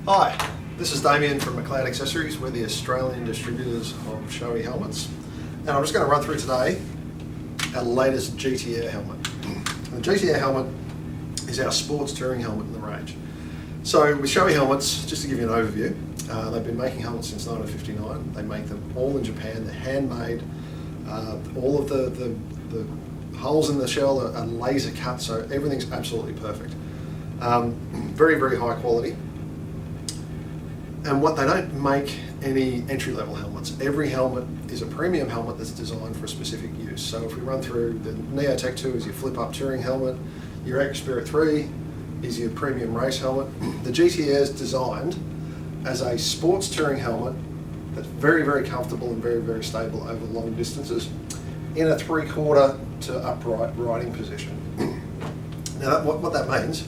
Hi, this is Damien from McLeod Accessories. We're the Australian distributors of Shoei helmets. And I'm just going to run through today our latest GT-Air helmet. The GT-Air helmet is our sports touring helmet in the range. So with Shoei helmets, just to give you an overview, they've been making helmets since 1959. They make them all in Japan, they're handmade. All of the holes in the shell are laser cut, so everything's absolutely perfect. Very, very high quality. And what they don't make any entry-level helmets. Every helmet is a premium helmet that's designed for a specific use. So if we run through, the Neotech 2 is your flip-up touring helmet, your Active Spirit 3 is your premium race helmet. The GT-Air is designed as a sports touring helmet that's very, very comfortable and very, very stable over long distances in a 3/4 to upright riding position. Now what that means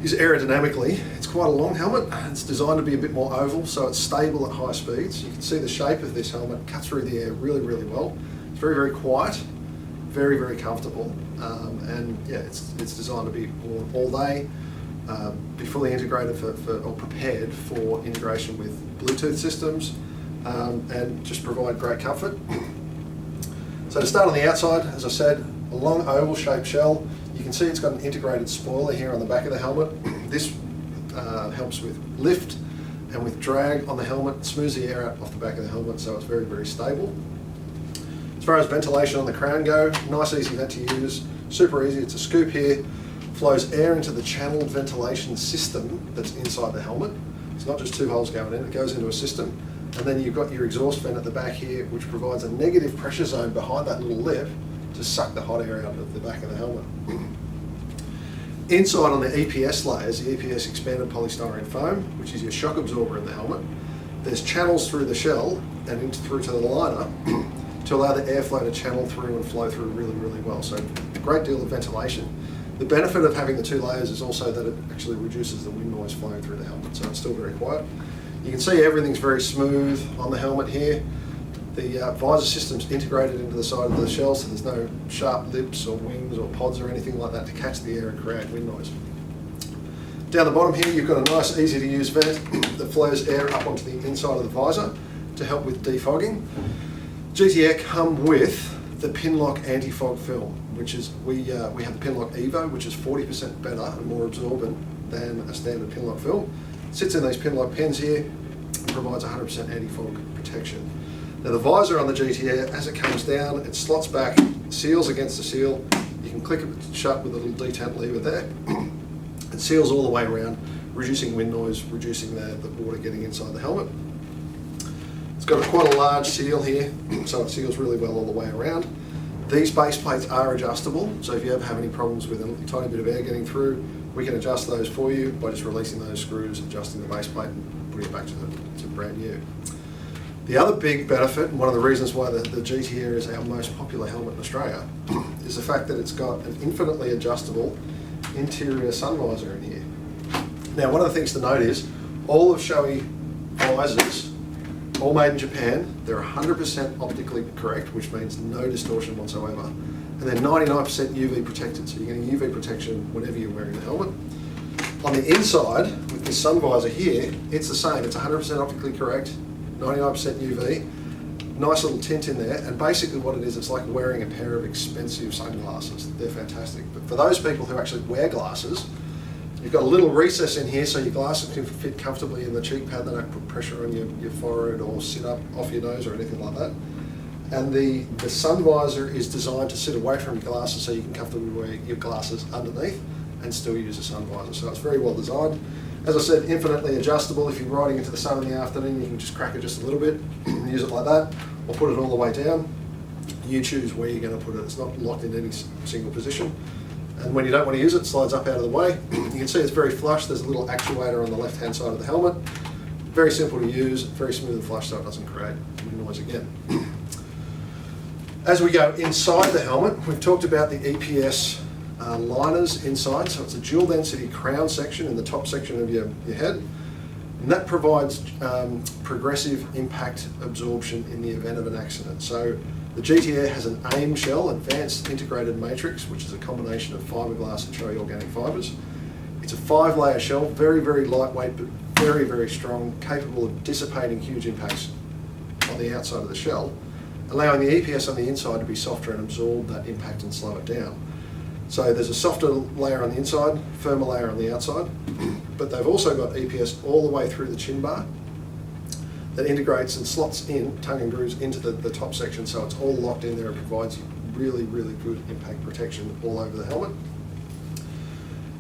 is aerodynamically, it's quite a long helmet. It's designed to be a bit more oval, so it's stable at high speeds. You can see the shape of this helmet cut through the air really, really well. It's very, very quiet, very, very comfortable, and yeah, it's designed to be worn all day, be fully integrated or prepared for integration with Bluetooth systems, and just provide great comfort. So to start on the outside, as I said, a long oval shaped shell. You can see it's got an integrated spoiler here on the back of the helmet. This helps with lift and with drag on the helmet, smooths the air out off the back of the helmet, so it's very, very stable. As far as ventilation on the crown go, nice easy vent to use, super easy. It's a scoop here, flows air into the channeled ventilation system that's inside the helmet. It's not just two holes going in, it goes into a system. And then you've got your exhaust vent at the back here, which provides a negative pressure zone behind that little lip to suck the hot air out of the back of the helmet. Inside on the EPS layers, the EPS expanded polystyrene foam, which is your shock absorber in the helmet, there's channels through the shell and through to the liner to allow the airflow to channel through and flow through really, really well. So a great deal of ventilation. The benefit of having the two layers is also that it actually reduces the wind noise flowing through the helmet, so it's still very quiet. You can see everything's very smooth on the helmet here. The visor system's integrated into the side of the shell, so there's no sharp lips or wings or pods or anything like that to catch the air and create wind noise. Down the bottom here, you've got a nice, easy to use vent that flows air up onto the inside of the visor to help with defogging. GT-Air come with the Pinlock anti-fog film, which is, we have the Pinlock Evo, which is 40% better and more absorbent than a standard Pinlock film. It sits in these Pinlock pins here and provides 100% anti-fog protection. Now the visor on the GT-Air, as it comes down, it slots back, seals against the seal. You can click it shut with a little detent lever there. It seals all the way around, reducing wind noise, reducing the water getting inside the helmet. It's got quite a large seal here, so it seals really well all the way around. These base plates are adjustable, so if you ever have any problems with a tiny bit of air getting through, we can adjust those for you by just releasing those screws, adjusting the base plate and putting it back to brand new. The other big benefit, and one of the reasons why the GT-Air is our most popular helmet in Australia, is the fact that it's got an infinitely adjustable interior sun visor in here. Now, one of the things to note is all of Shoei visors, all made in Japan, they're 100% optically correct, which means no distortion whatsoever, and they're 99% UV protected, so you're getting UV protection whenever you're wearing the helmet. On the inside, with this sun visor here, it's the same. It's 100% optically correct, 99% UV, nice little tint in there, and basically what it is, it's like wearing a pair of expensive sunglasses. They're fantastic. But for those people who actually wear glasses, you've got a little recess in here so your glasses can fit comfortably in the cheek pad. They don't put pressure on your forehead or sit up off your nose or anything like that. And the sun visor is designed to sit away from your glasses so you can comfortably wear your glasses underneath and still use a sun visor. So it's very well designed. As I said, infinitely adjustable. If you're riding into the sun in the afternoon, you can just crack it just a little bit and use it like that, or put it all the way down. You choose where you're going to put it. It's not locked in any single position. And when you don't want to use it, it slides up out of the way. You can see it's very flush. There's a little actuator on the left-hand side of the helmet. Very simple to use, very smooth and flush, so it doesn't create wind noise again. As we go inside the helmet, we've talked about the EPS liners inside, so it's a dual density crown section in the top section of your head, and that provides progressive impact absorption in the event of an accident. So the GT-Air has an AIM shell, Advanced Integrated Matrix, which is a combination of fiberglass and Shoei organic fibers. It's a 5-layer shell, very, very lightweight but very, very strong, capable of dissipating huge impacts on the outside of the shell, allowing the EPS on the inside to be softer and absorb that impact and slow it down. So there's a softer layer on the inside, firmer layer on the outside, but they've also got EPS all the way through the chin bar that integrates and slots in, tongue and grooves, into the top section, so it's all locked in there and provides you really, really good impact protection all over the helmet.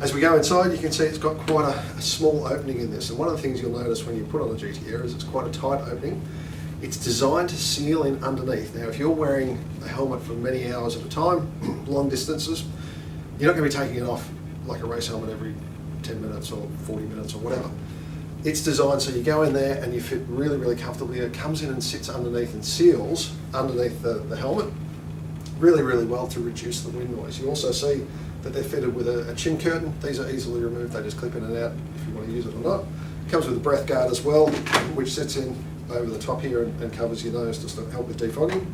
As we go inside, you can see it's got quite a small opening in this, and one of the things you'll notice when you put on a GT-Air is it's quite a tight opening. It's designed to seal in underneath. Now, if you're wearing a helmet for many hours at a time, long distances, you're not going to be taking it off like a race helmet every 10 minutes or 40 minutes or whatever. It's designed so you go in there and you fit really, really comfortably. It comes in and sits underneath and seals underneath the helmet really, really well to reduce the wind noise. You also see that they're fitted with a chin curtain. These are easily removed. They just clip in and out if you want to use it or not. It comes with a breath guard as well, which sits in over the top here and covers your nose just to help with defogging.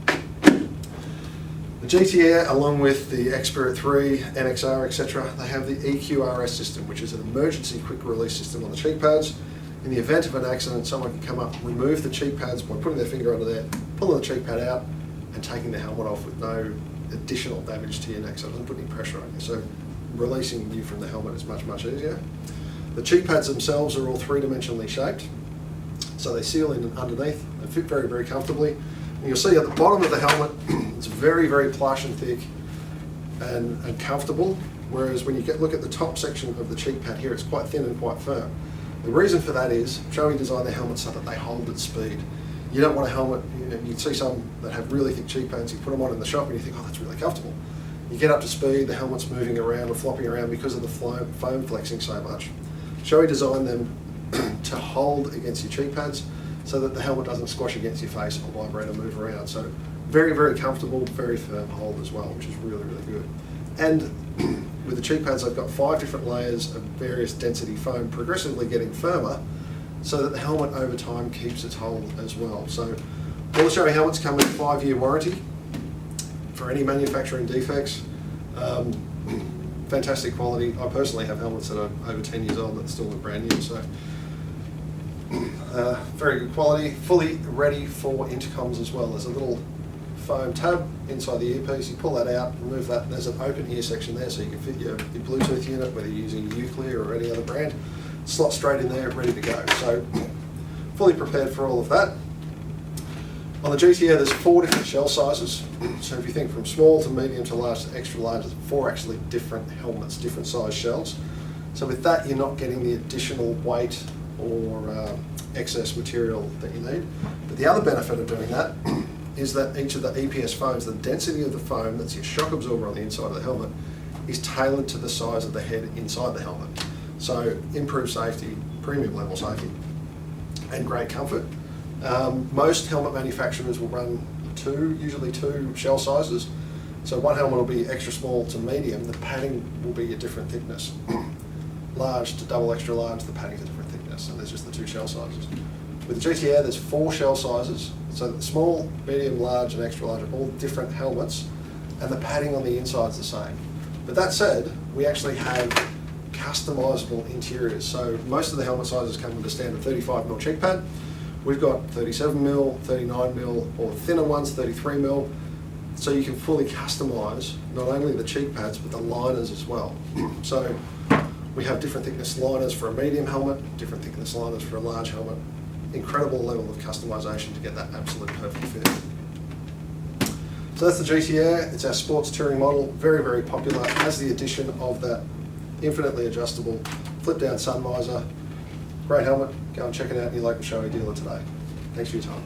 The GT-Air, along with the X-Spirit 3, NXR, etc., they have the EQRS system, which is an emergency quick release system on the cheek pads. In the event of an accident, someone can come up, remove the cheek pads by putting their finger under there, pulling the cheek pad out, and taking the helmet off with no additional damage to your neck, so it doesn't put any pressure on you. So releasing you from the helmet is much, much easier. The cheek pads themselves are all three-dimensionally shaped, so they seal in underneath and fit very, very comfortably. And you'll see at the bottom of the helmet, it's very, very plush and thick and comfortable, whereas when you look at the top section of the cheek pad here, it's quite thin and quite firm. The reason for that is Shoei designed the helmet so that they hold at speed. You don't want a helmet, you'd see some that have really thick cheek pads, you put them on in the shop and you think, oh, that's really comfortable. You get up to speed, the helmet's moving around or flopping around because of the foam flexing so much. Shoei designed them to hold against your cheek pads so that the helmet doesn't squash against your face or vibrate or move around. So very, very comfortable, very firm hold as well, which is really, really good. And with the cheek pads, I've got 5 different layers of various density foam, progressively getting firmer, so that the helmet over time keeps its hold as well. So all the Shoei helmets come with a 5-year warranty for any manufacturing defects. Fantastic quality. I personally have helmets that are over 10 years old that still look brand new, so very good quality. Fully ready for intercoms as well. There's a little foam tab inside the earpiece. You pull that out, remove that, and there's an open ear section there so you can fit your Bluetooth unit, whether you're using Uclear or any other brand. Slot straight in there, ready to go. So fully prepared for all of that. On the GT-Air, there's 4 different shell sizes. So if you think from small to medium to large to extra large, there's 4 actually different helmets, different size shells. So with that, you're not getting the additional weight or excess material that you need. But the other benefit of doing that is that each of the EPS foams, the density of the foam, that's your shock absorber on the inside of the helmet, is tailored to the size of the head inside the helmet. So improved safety, premium level safety, and great comfort. Most helmet manufacturers will run usually two shell sizes. So one helmet will be extra small to medium, the padding will be a different thickness. Large to double extra large, the padding's a different thickness, and there's just the 2 shell sizes. With the GT-Air, there's 4 shell sizes, so the small, medium, large, and extra large are all different helmets, and the padding on the inside is the same. But that said, we actually have customizable interiors. So most of the helmet sizes come with a standard 35mm cheek pad. We've got 37mm, 39mm, or thinner ones, 33mm. So you can fully customize not only the cheek pads, but the liners as well. So we have different thickness liners for a medium helmet, different thickness liners for a large helmet. Incredible level of customization to get that absolute perfect fit. So that's the GT-Air. It's our sports touring model. Very, very popular. Has the addition of that infinitely adjustable flip down sun visor. Great helmet. Go and check it out in your local Shoei dealer today. Thanks for your time.